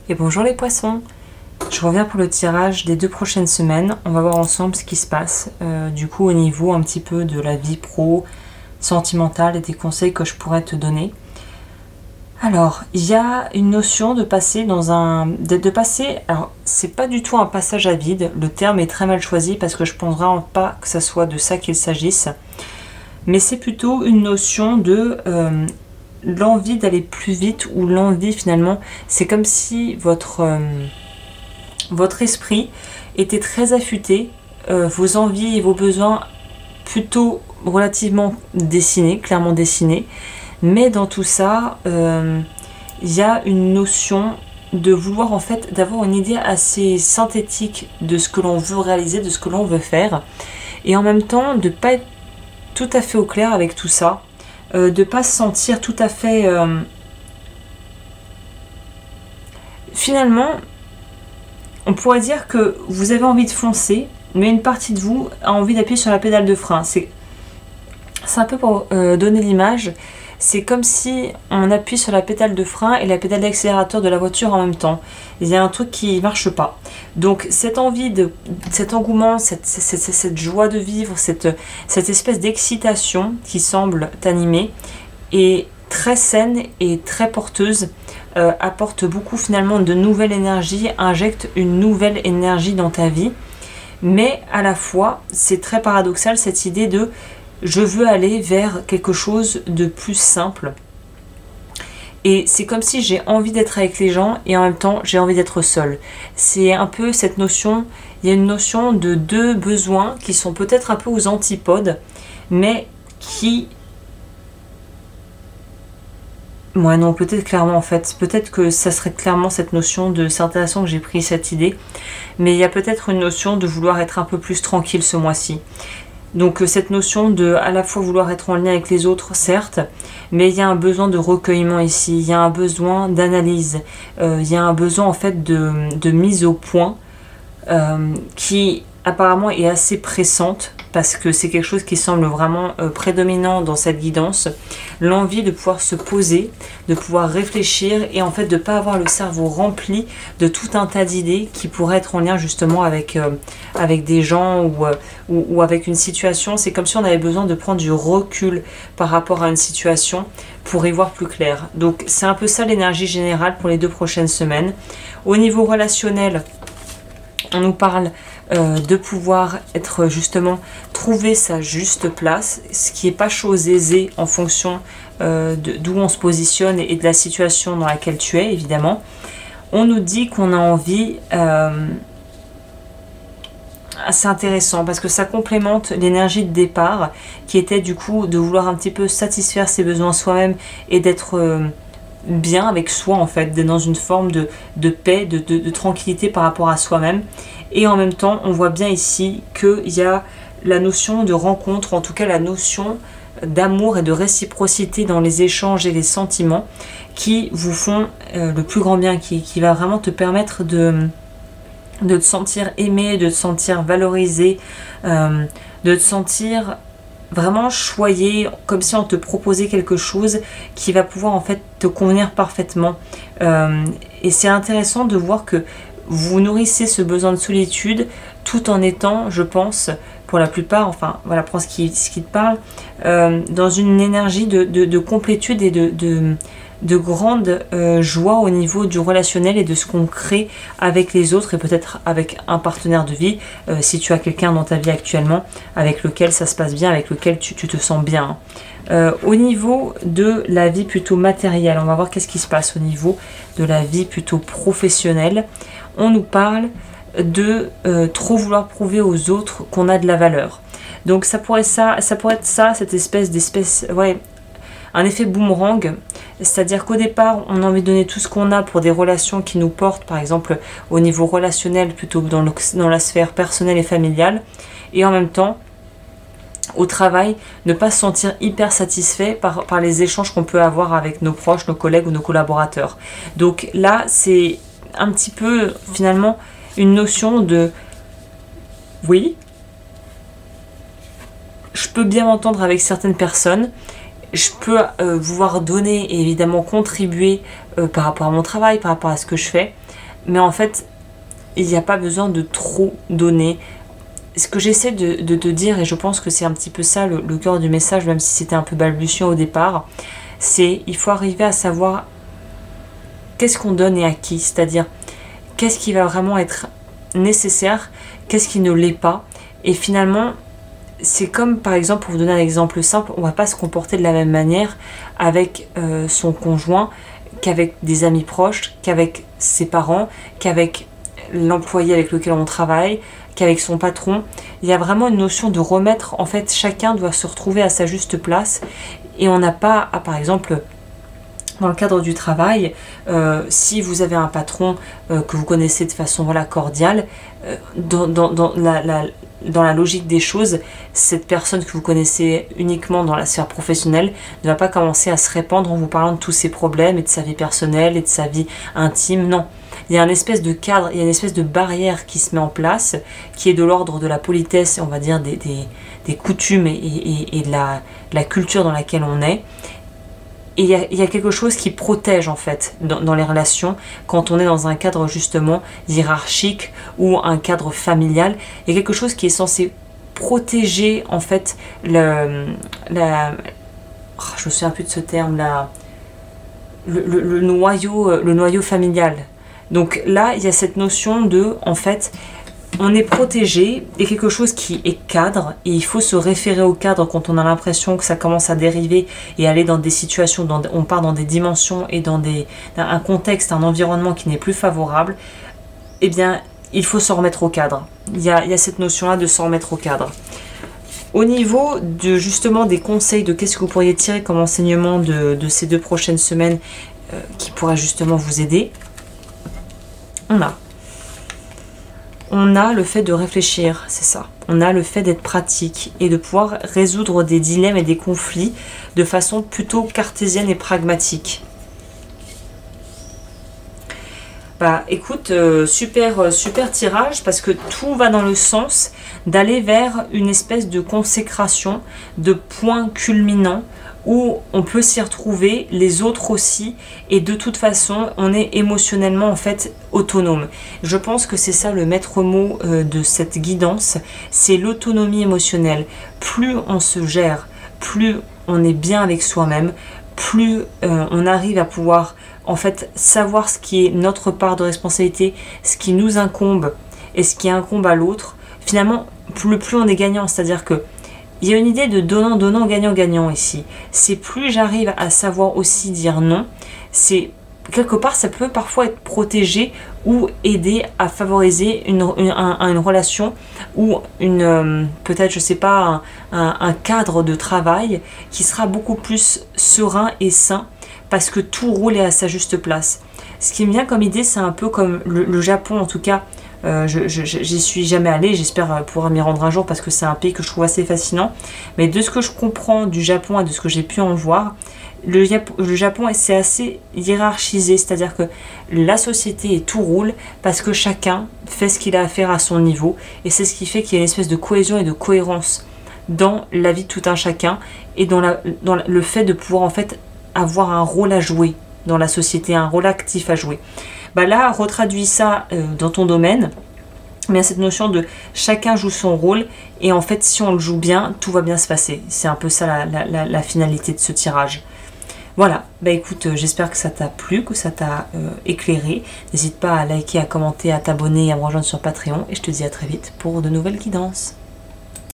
Et bonjour les poissons, je reviens pour le tirage des 2 prochaines semaines. On va voir ensemble ce qui se passe du coup au niveau un petit peu de la vie pro, sentimentale et des conseils que je pourrais te donner. Alors, il y a une notion de passer dans un... de passer... Alors, c'est pas du tout un passage à vide, le terme est très mal choisi parce que je pense vraiment pas que ça soit de ça qu'il s'agisse. Mais c'est plutôt une notion de... l'envie d'aller plus vite ou l'envie finalement, c'est comme si votre esprit était très affûté, vos envies et vos besoins plutôt relativement dessinés, clairement dessinés, mais dans tout ça, il y a une notion de vouloir en fait, d'avoir une idée assez synthétique de ce que l'on veut réaliser, de ce que l'on veut faire, et en même temps de ne pas être tout à fait au clair avec tout ça, de ne pas se sentir tout à fait... Finalement, on pourrait dire que vous avez envie de foncer, mais une partie de vous a envie d'appuyer sur la pédale de frein. C'est un peu pour donner l'image. C'est comme si on appuie sur la pédale de frein et la pédale d'accélérateur de la voiture en même temps. Il y a un truc qui ne marche pas. Donc cette envie, cet engouement, cette joie de vivre, cette espèce d'excitation qui semble t'animer est très saine et très porteuse, apporte beaucoup finalement de nouvelle énergie, injecte une nouvelle énergie dans ta vie. Mais à la fois, c'est très paradoxal cette idée de je veux aller vers quelque chose de plus simple. Et c'est comme si j'ai envie d'être avec les gens et en même temps j'ai envie d'être seule. C'est un peu cette notion, il y a une notion de deux besoins qui sont peut-être un peu aux antipodes, mais qui... Ouais non, peut-être clairement en fait, peut-être que ça serait clairement cette notion de... C'est intéressant que j'ai pris cette idée, mais il y a peut-être une notion de vouloir être un peu plus tranquille ce mois-ci. Donc cette notion de à la fois vouloir être en lien avec les autres, certes, mais il y a un besoin de recueillement ici, il y a un besoin d'analyse, il y a un besoin en fait de mise au point qui apparemment est assez pressante parce que c'est quelque chose qui semble vraiment prédominant dans cette guidance, l'envie de pouvoir se poser, de pouvoir réfléchir et en fait de ne pas avoir le cerveau rempli de tout un tas d'idées qui pourraient être en lien justement avec des gens ou avec une situation. C'est comme si on avait besoin de prendre du recul par rapport à une situation pour y voir plus clair. Donc c'est un peu ça l'énergie générale pour les 2 prochaines semaines. Au niveau relationnel, on nous parle de pouvoir être justement trouver sa juste place, ce qui n'est pas chose aisée en fonction d'où on se positionne et de la situation dans laquelle tu es évidemment. On nous dit qu'on a envie, c'est intéressant parce que ça complémente l'énergie de départ qui était du coup de vouloir un petit peu satisfaire ses besoins soi-même et d'être bien avec soi en fait, d'être dans une forme de paix, de tranquillité par rapport à soi-même. Et en même temps, on voit bien ici qu'il y a la notion de rencontre, en tout cas la notion d'amour et de réciprocité dans les échanges et les sentiments qui vous font le plus grand bien, qui va vraiment te permettre de te sentir aimé, de te sentir valorisé, de te sentir vraiment choyé, comme si on te proposait quelque chose qui va pouvoir en fait te convenir parfaitement. Et c'est intéressant de voir que vous nourrissez ce besoin de solitude tout en étant, je pense, pour la plupart, enfin voilà, prends ce qui te parle, dans une énergie de complétude et de grande joie au niveau du relationnel et de ce qu'on crée avec les autres et peut-être avec un partenaire de vie, si tu as quelqu'un dans ta vie actuellement avec lequel ça se passe bien, avec lequel tu te sens bien. Au niveau de la vie plutôt matérielle, on va voir qu'est-ce qui se passe au niveau de la vie plutôt professionnelle. On nous parle de trop vouloir prouver aux autres qu'on a de la valeur. Donc ça pourrait être ça, cette espèce, ouais, un effet boomerang, c'est-à-dire qu'au départ, on a envie de donner tout ce qu'on a pour des relations qui nous portent, par exemple au niveau relationnel, plutôt que dans la sphère personnelle et familiale, et en même temps, au travail, ne pas se sentir hyper satisfait par les échanges qu'on peut avoir avec nos proches, nos collègues ou nos collaborateurs. Donc là, c'est un petit peu, finalement, une notion de oui, je peux bien m'entendre avec certaines personnes, Je peux vouloir donner et évidemment contribuer par rapport à mon travail, par rapport à ce que je fais, mais en fait, il n'y a pas besoin de trop donner. Ce que j'essaie de te dire, et je pense que c'est un petit peu ça le cœur du message, même si c'était un peu balbutiant au départ, c'est il faut arriver à savoir qu'est-ce qu'on donne et à qui, c'est-à-dire qu'est-ce qui va vraiment être nécessaire, qu'est-ce qui ne l'est pas, et finalement, c'est comme par exemple, pour vous donner un exemple simple, on ne va pas se comporter de la même manière avec son conjoint qu'avec des amis proches, qu'avec ses parents, qu'avec l'employé avec lequel on travaille, qu'avec son patron. Il y a vraiment une notion de remettre, en fait, chacun doit se retrouver à sa juste place, et on n'a pas à, par exemple, dans le cadre du travail, si vous avez un patron que vous connaissez de façon voilà, cordiale, dans la logique des choses, cette personne que vous connaissez uniquement dans la sphère professionnelle ne va pas commencer à se répandre en vous parlant de tous ses problèmes et de sa vie personnelle et de sa vie intime, non. Il y a une espèce de cadre, il y a une espèce de barrière qui se met en place, qui est de l'ordre de la politesse, on va dire des coutumes et de la culture dans laquelle on est. Et il y a quelque chose qui protège en fait dans les relations quand on est dans un cadre justement hiérarchique ou un cadre familial. Il y a quelque chose qui est censé protéger en fait je me souviens plus de ce terme, le noyau familial. Donc là, il y a cette notion de, en fait, on est protégé et quelque chose qui est cadre, et il faut se référer au cadre quand on a l'impression que ça commence à dériver et aller dans des situations, on part dans des dimensions et dans un contexte, un environnement qui n'est plus favorable. Eh bien, il faut s'en remettre au cadre. Il y a cette notion-là de s'en remettre au cadre. Au niveau de justement des conseils de qu'est-ce que vous pourriez tirer comme enseignement de ces 2 prochaines semaines qui pourra justement vous aider, on a le fait de réfléchir, c'est ça. On a le fait d'être pratique et de pouvoir résoudre des dilemmes et des conflits de façon plutôt cartésienne et pragmatique. Bah écoute, super tirage, parce que tout va dans le sens d'aller vers une espèce de consécration, de point culminant, où on peut s'y retrouver, les autres aussi, et de toute façon, on est émotionnellement en fait autonome. Je pense que c'est ça le maître mot de cette guidance, c'est l'autonomie émotionnelle. Plus on se gère, plus on est bien avec soi-même, plus on arrive à pouvoir en fait savoir ce qui est notre part de responsabilité, ce qui nous incombe et ce qui incombe à l'autre. Finalement, plus on est gagnant, c'est-à-dire que il y a une idée de donnant, gagnant ici. C'est plus j'arrive à savoir aussi dire non, c'est quelque part ça peut parfois être protégé ou aider à favoriser une relation ou peut-être je sais pas un cadre de travail qui sera beaucoup plus serein et sain parce que tout roule à sa juste place. Ce qui me vient comme idée, c'est un peu comme le Japon en tout cas. J'y suis jamais allée, j'espère pouvoir m'y rendre un jour parce que c'est un pays que je trouve assez fascinant. Mais de ce que je comprends du Japon et de ce que j'ai pu en voir, le Japon c'est assez hiérarchisé, c'est-à-dire que la société et tout roule parce que chacun fait ce qu'il a à faire à son niveau, et c'est ce qui fait qu'il y a une espèce de cohésion et de cohérence dans la vie de tout un chacun et dans le fait de pouvoir en fait avoir un rôle à jouer dans la société, un rôle actif à jouer. Bah là, retraduis ça dans ton domaine, mais cette notion de chacun joue son rôle, et en fait si on le joue bien, tout va bien se passer. C'est un peu ça la finalité de ce tirage. Voilà, bah écoute, j'espère que ça t'a plu, que ça t'a éclairé. N'hésite pas à liker, à commenter, à t'abonner et à me rejoindre sur Patreon, et je te dis à très vite pour de nouvelles guidances.